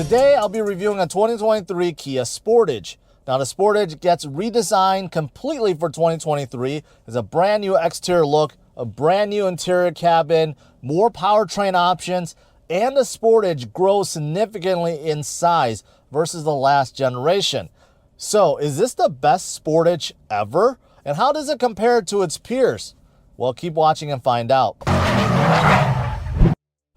Today, I'll be reviewing a 2023 Kia Sportage. Now, the Sportage gets redesigned completely for 2023. It's a brand new exterior look, a brand new interior cabin, more powertrain options, and the Sportage grows significantly in size versus the last generation. So, is this the best Sportage ever? And how does it compare to its peers? Well, keep watching and find out.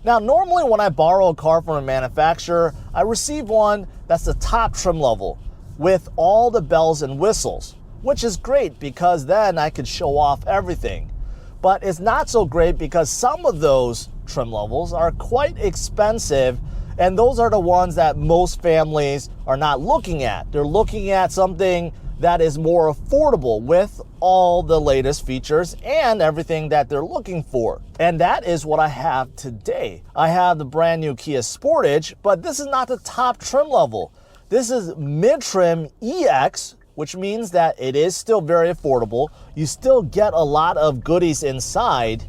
Now, normally when I borrow a car from a manufacturer, I receive one that's the top trim level with all the bells and whistles, which is great because then I could show off everything. But it's not so great because some of those trim levels are quite expensive, and those are the ones that most families are not looking at. They're looking at something that is more affordable with all the latest features and everything that they're looking for. And that is what I have today. I have the brand new Kia Sportage, but this is not the top trim level. This is mid-trim EX, which means that it is still very affordable. You still get a lot of goodies inside.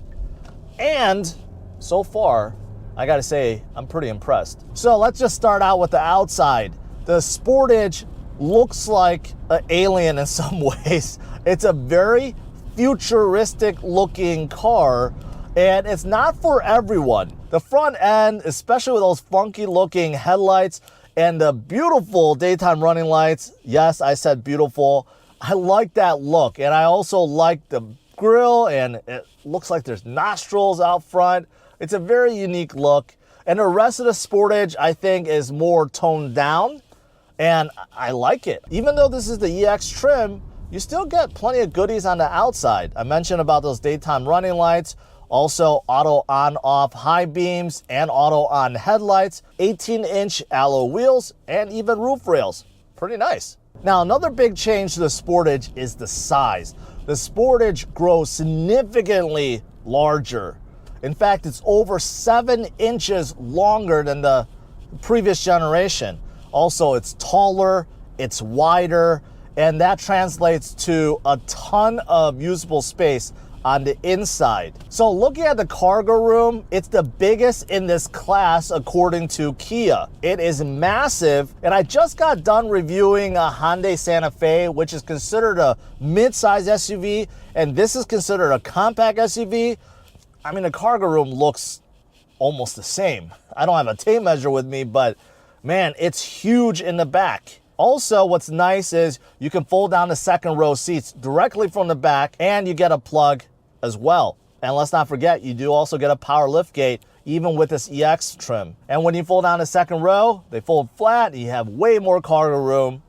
And so far, I gotta say, I'm pretty impressed. So let's just start out with the outside. The Sportage looks like an alien in some ways. It's a very futuristic looking car, and it's not for everyone. The front end, especially with those funky looking headlights and the beautiful daytime running lights, yes, I said beautiful, I like that look. And I also like the grille, and it looks like there's nostrils out front. It's a very unique look. And the rest of the Sportage, I think, is more toned down, and I like it. Even though this is the EX trim, you still get plenty of goodies on the outside. I mentioned about those daytime running lights, also auto on-off high beams and auto on headlights, 18-inch alloy wheels, and even roof rails. Pretty nice. Now, another big change to the Sportage is the size. The Sportage grows significantly larger. In fact, it's over 7 inches longer than the previous generation. Also, it's taller, it's wider, and that translates to a ton of usable space on the inside. So looking at the cargo room, it's the biggest in this class according to Kia. It is massive, and I just got done reviewing a Hyundai Santa Fe, which is considered a mid-size SUV, and this is considered a compact SUV. I mean, the cargo room looks almost the same. I don't have a tape measure with me, but man, it's huge in the back. Also, what's nice is you can fold down the second row seats directly from the back, and you get a plug as well. And let's not forget, you do also get a power liftgate even with this EX trim. And when you fold down the second row, they fold flat, and you have way more cargo room.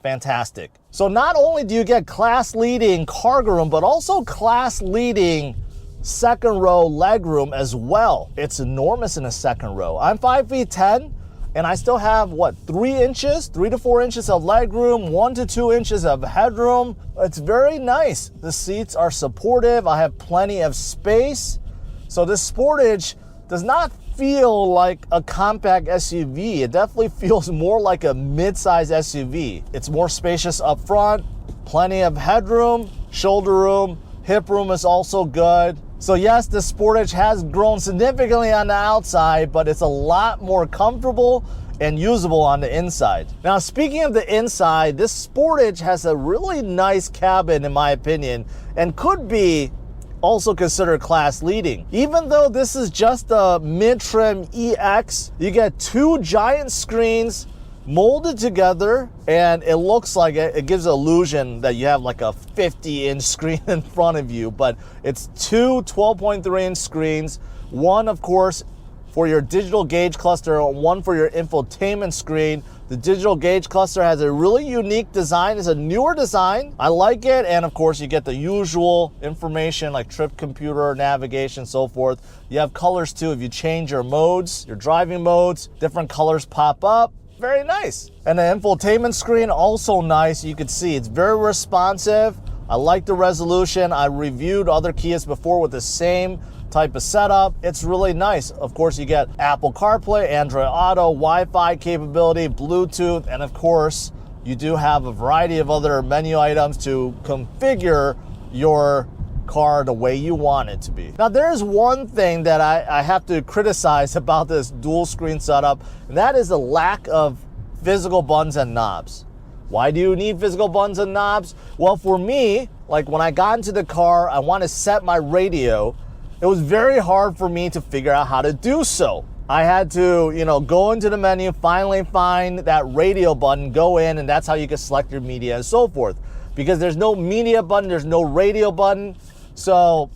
Fantastic. So not only do you get class-leading cargo room, but also class-leading second row leg room as well. It's enormous in the second row. I'm 5'10", and I still have, what, 3 to 4 inches of leg room, 1 to 2 inches of headroom. It's very nice. The seats are supportive. I have plenty of space. So this Sportage does not feel like a compact SUV. It definitely feels more like a mid-size SUV. It's more spacious up front, plenty of headroom, shoulder room, hip room is also good. So yes, the Sportage has grown significantly on the outside, but it's a lot more comfortable and usable on the inside. Now, speaking of the inside, this Sportage has a really nice cabin in my opinion, and could be also considered class leading. Even though this is just a mid-trim EX, you get 2 giant screens molded together, and it looks like it gives an illusion that you have like a 50-inch screen in front of you, but it's 2 12.3-inch screens, one of course for your digital gauge cluster, one for your infotainment screen. The digital gauge cluster has a really unique design. It's a newer design. I like it, and of course you get the usual information like trip computer, navigation, so forth. You have colors too. If you change your modes, your driving modes, different colors pop up. Very nice. And the infotainment screen, also nice. You can see it's very responsive. I like the resolution. I reviewed other Kias before with the same type of setup. It's really nice. Of course, you get Apple CarPlay, Android Auto, Wi-Fi capability, Bluetooth, and of course, you do have a variety of other menu items to configure your car the way you want it to be. Now, there's one thing that I have to criticize about this dual screen setup, and that is the lack of physical buttons and knobs. Why do you need physical buttons and knobs? Well, for me, like when I got into the car, I want to set my radio. It was very hard for me to figure out how to do so. I had to, go into the menu, finally find that radio button, go in, and that's how you can select your media and so forth. Because there's no media button, there's no radio button, so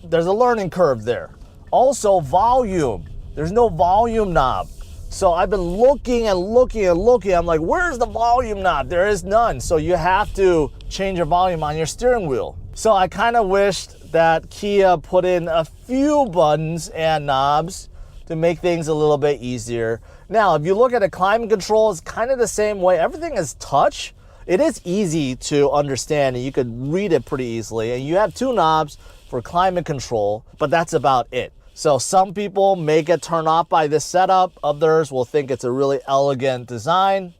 there's a learning curve there. Also, volume. There's no volume knob. So I've been looking and looking and looking. I'm like, where's the volume knob? There is none. So you have to change your volume on your steering wheel. So I kind of wished that Kia put in a few buttons and knobs to make things a little bit easier. Now, if you look at the climate control, it's kind of the same way. Everything is touch. It is easy to understand, and you could read it pretty easily. And you have two knobs for climate control, but that's about it. So some people may get turned off by this setup. Others will think it's a really elegant design.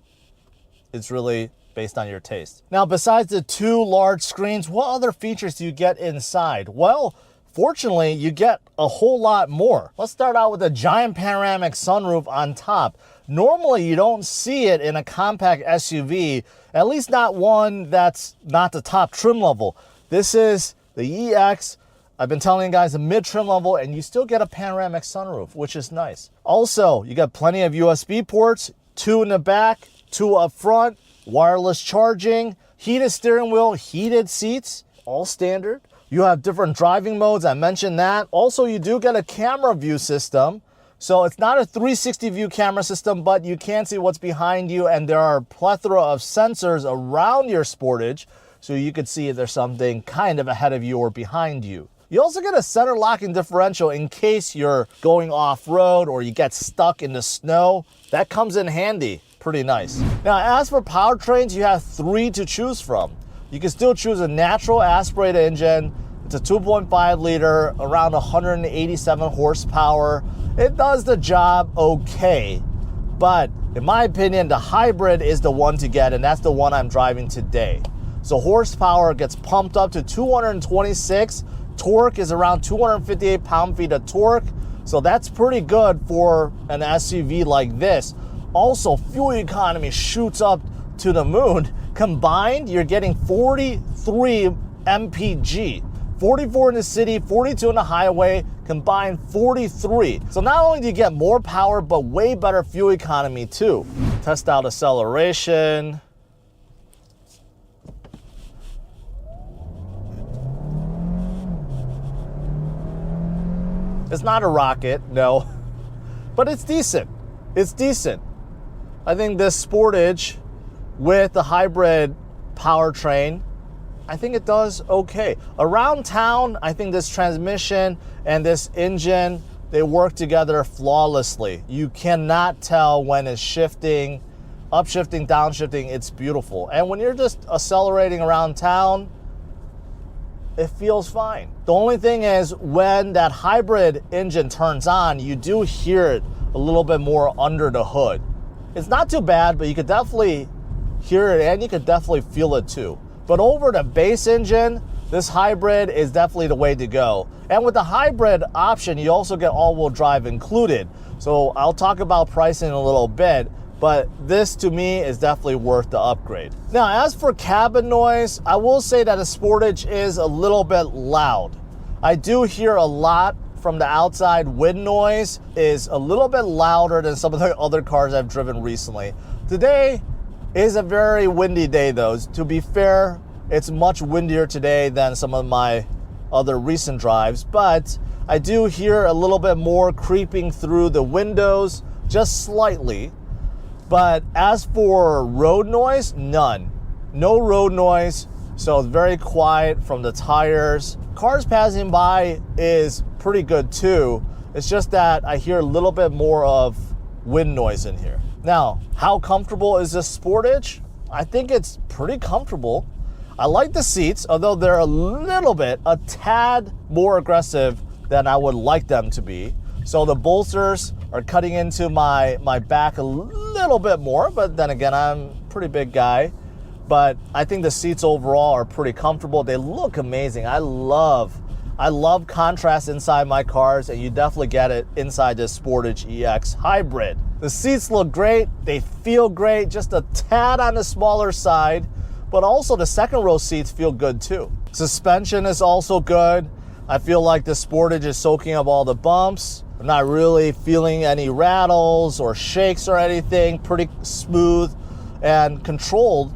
It's really based on your taste. Now, besides the two large screens, what other features do you get inside? Well, fortunately, you get a whole lot more. Let's start out with a giant panoramic sunroof on top. Normally, you don't see it in a compact SUV, at least not one that's not the top trim level. This is the EX. I've been telling you guys a mid-trim level, and you still get a panoramic sunroof, which is nice. Also, you got plenty of USB ports, 2 in the back, 2 up front, wireless charging, heated steering wheel, heated seats, all standard. You have different driving modes, I mentioned that. Also, you do get a camera view system. So it's not a 360 view camera system, but you can see what's behind you, and there are a plethora of sensors around your Sportage, so you could see if there's something kind of ahead of you or behind you. You also get a center locking differential in case you're going off-road or you get stuck in the snow. That comes in handy. Pretty nice. Now, as for powertrains, you have 3 to choose from. You can still choose a natural aspirated engine. It's a 2.5 liter, around 187 horsepower. It does the job okay, but in my opinion, the hybrid is the one to get, and that's the one I'm driving today. So horsepower gets pumped up to 226. Torque is around 258 pound-feet of torque. So that's pretty good for an SUV like this. Also, fuel economy shoots up to the moon. Combined, you're getting 43 mpg. 44 in the city, 42 in the highway, combined 43. So not only do you get more power, but way better fuel economy too. Test out acceleration. It's not a rocket, no, but it's decent. It's decent. I think this Sportage with the hybrid powertrain, I think it does okay. Around town, I think this transmission and this engine, they work together flawlessly. You cannot tell when it's shifting, upshifting, downshifting. It's beautiful. And when you're just accelerating around town, it feels fine. The only thing is when that hybrid engine turns on, you do hear it a little bit more under the hood. It's not too bad, but you could definitely hear it and you could definitely feel it too. But over the base engine, this hybrid is definitely the way to go. And with the hybrid option, you also get all-wheel drive included. So I'll talk about pricing in a little bit, but this to me is definitely worth the upgrade. Now, as for cabin noise, I will say that a Sportage is a little bit loud. I do hear a lot from the outside. Wind noise is a little bit louder than some of the other cars I've driven recently. Today is a very windy day though. To be fair, it's much windier today than some of my other recent drives, but I do hear a little bit more creeping through the windows, just slightly. But as for road noise, none. No road noise, so it's very quiet from the tires. Cars passing by is pretty good too. It's just that I hear a little bit more of wind noise in here. Now, how comfortable is this Sportage? I think it's pretty comfortable. I like the seats, although they're a tad more aggressive than I would like them to be. So the bolsters are cutting into my back a little bit more, but then again, I'm a pretty big guy. but I think the seats overall are pretty comfortable. They look amazing. I love contrast inside my cars, and you definitely get it inside this Sportage EX Hybrid. The seats look great. They feel great, just a tad on the smaller side, but also the second row seats feel good too. Suspension is also good. I feel like the Sportage is soaking up all the bumps. I'm not really feeling any rattles or shakes or anything. Pretty smooth and controlled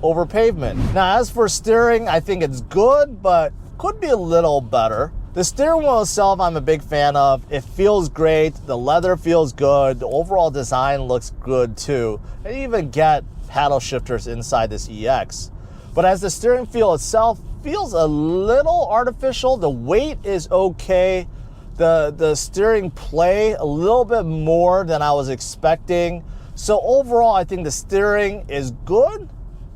over pavement. Now, as for steering, I think it's good, but could be a little better. The steering wheel itself, I'm a big fan of. It feels great. The leather feels good. The overall design looks good too. And you even get paddle shifters inside this EX. But as the steering feel itself feels a little artificial, the weight is okay. The steering play a little bit more than I was expecting. So overall, I think the steering is good,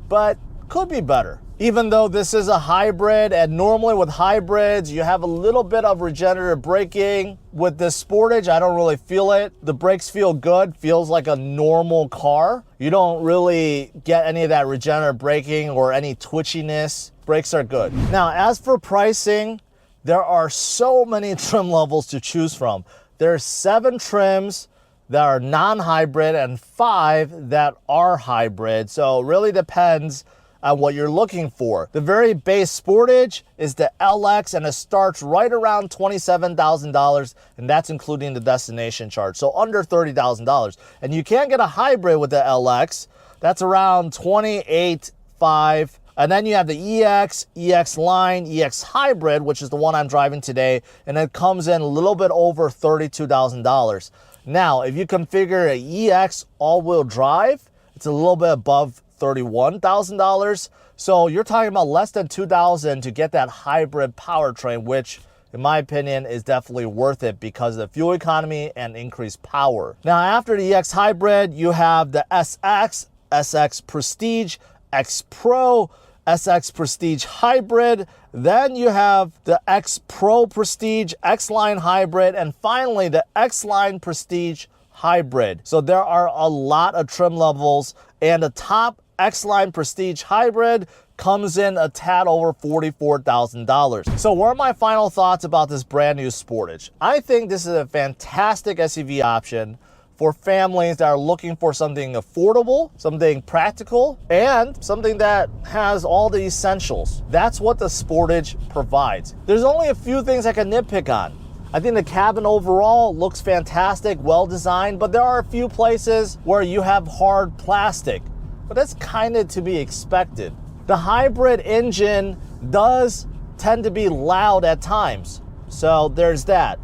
but could be better. Even though this is a hybrid, and normally with hybrids, you have a little bit of regenerative braking. With this Sportage, I don't really feel it. The brakes feel good, feels like a normal car. You don't really get any of that regenerative braking or any twitchiness. Brakes are good. Now, as for pricing, there are so many trim levels to choose from. There's 7 trims that are non-hybrid and 5 that are hybrid. So it really depends on what you're looking for. The very base Sportage is the LX, and it starts right around $27,000, and that's including the destination charge, so under $30,000. And you can get a hybrid with the LX. That's around $28,500. And then you have the EX, EX Line, EX Hybrid, which is the one I'm driving today, and it comes in a little bit over $32,000. Now, if you configure an EX all-wheel drive, it's a little bit above $31,000. So you're talking about less than $2,000 to get that hybrid powertrain, which in my opinion is definitely worth it because of the fuel economy and increased power. Now, after the EX Hybrid, you have the SX, SX Prestige, X Pro, SX Prestige Hybrid. Then you have the X Pro Prestige, X Line Hybrid, and finally the X Line Prestige Hybrid. So there are a lot of trim levels, and the top X Line Prestige Hybrid comes in a tad over $44,000. So what are my final thoughts about this brand new Sportage? I think this is a fantastic SUV option for families that are looking for something affordable, something practical, and something that has all the essentials. That's what the Sportage provides. There's only a few things I can nitpick on. I think the cabin overall looks fantastic, well designed, but there are a few places where you have hard plastic, but that's kind of to be expected. The hybrid engine does tend to be loud at times, so there's that.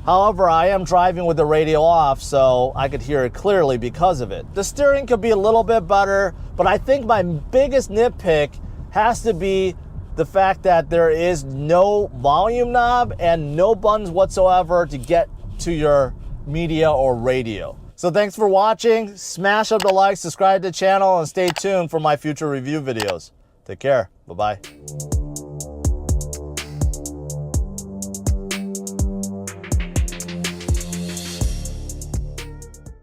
However, I am driving with the radio off, so I could hear it clearly because of it. The steering could be a little bit better, but I think my biggest nitpick has to be the fact that there is no volume knob and no buttons whatsoever to get to your media or radio. So thanks for watching. Smash up the like, subscribe to the channel, and stay tuned for my future review videos. Take care. Bye-bye.